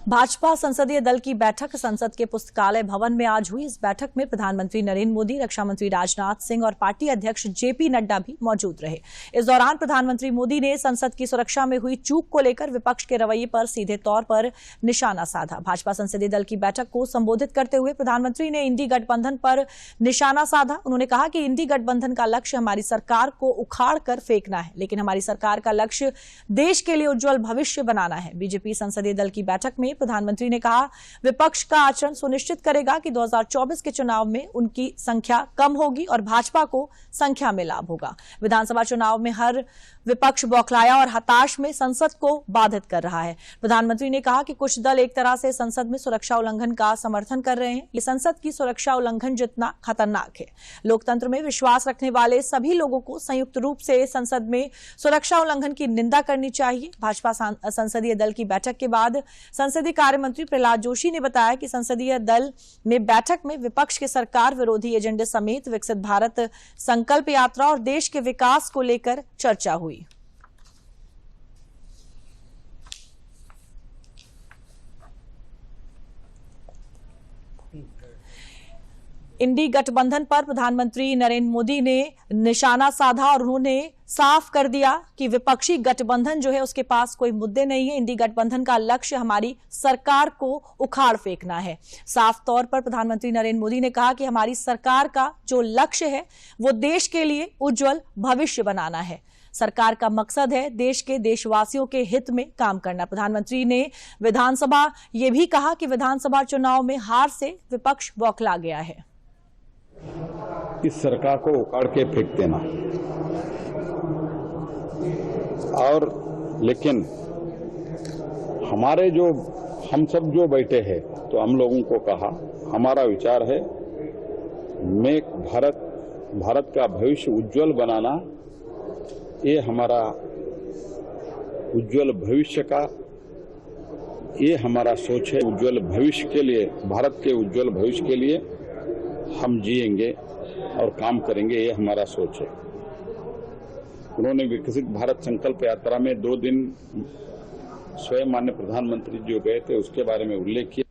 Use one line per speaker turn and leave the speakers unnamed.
भाजपा संसदीय दल की बैठक संसद के पुस्तकालय भवन में आज हुई। इस बैठक में प्रधानमंत्री नरेंद्र मोदी, रक्षा मंत्री राजनाथ सिंह और पार्टी अध्यक्ष जेपी नड्डा भी मौजूद रहे। इस दौरान प्रधानमंत्री मोदी ने संसद की सुरक्षा में हुई चूक को लेकर विपक्ष के रवैये पर सीधे तौर पर निशाना साधा। भाजपा संसदीय दल की बैठक को संबोधित करते हुए प्रधानमंत्री ने इंडी गठबंधन पर निशाना साधा। उन्होंने कहा कि इंडी गठबंधन का लक्ष्य हमारी सरकार को उखाड़ कर फेंकना है, लेकिन हमारी सरकार का लक्ष्य देश के लिए उज्जवल भविष्य बनाना है। बीजेपी संसदीय दल की बैठक में प्रधानमंत्री ने कहा, विपक्ष का आचरण सुनिश्चित करेगा कि 2024 के चुनाव में उनकी संख्या कम होगी और भाजपा को संख्या में लाभ होगा। विधानसभा चुनाव में हर विपक्ष बौखलाया और हताश में संसद को बाधित कर रहा है। प्रधानमंत्री ने कहा कि कुछ दल एक तरह से संसद में सुरक्षा उल्लंघन का समर्थन कर रहे हैं। ये संसद की सुरक्षा उल्लंघन जितना खतरनाक है। लोकतंत्र में विश्वास रखने वाले सभी लोगों को संयुक्त रूप से संसद में सुरक्षा उल्लंघन की निंदा करनी चाहिए। भाजपा संसदीय दल की बैठक के बाद संसदीय कार्य मंत्री प्रहलाद जोशी ने बताया कि संसदीय दल में बैठक में विपक्ष के सरकार विरोधी एजेंडे समेत विकसित भारत संकल्प यात्रा और देश के विकास को लेकर चर्चा हुई। इंडी गठबंधन पर प्रधानमंत्री नरेंद्र मोदी ने निशाना साधा और उन्होंने साफ कर दिया कि विपक्षी गठबंधन जो है उसके पास कोई मुद्दे नहीं है। इंडी गठबंधन का लक्ष्य हमारी सरकार को उखाड़ फेंकना है। साफ तौर पर प्रधानमंत्री नरेंद्र मोदी ने कहा कि हमारी सरकार का जो लक्ष्य है वो देश के लिए उज्जवल भविष्य बनाना है। सरकार का मकसद है देश के देशवासियों के हित में काम करना। प्रधानमंत्री ने विधानसभा ये भी कहा कि विधानसभा चुनाव में हार से विपक्ष बौखला गया है।
इस सरकार को उखाड़ के फेंक देना और लेकिन हम सब जो बैठे हैं तो हम लोगों को कहा, हमारा विचार है मेक भारत का भविष्य उज्जवल बनाना, ये हमारा उज्जवल भविष्य का ये हमारा सोच है। उज्जवल भविष्य के लिए, भारत के उज्जवल भविष्य के लिए हम जिएंगे और काम करेंगे, ये हमारा सोच है। उन्होंने विकसित भारत संकल्प यात्रा में 2 दिन स्वयं माननीय प्रधानमंत्री जो गए थे उसके बारे में उल्लेख किया।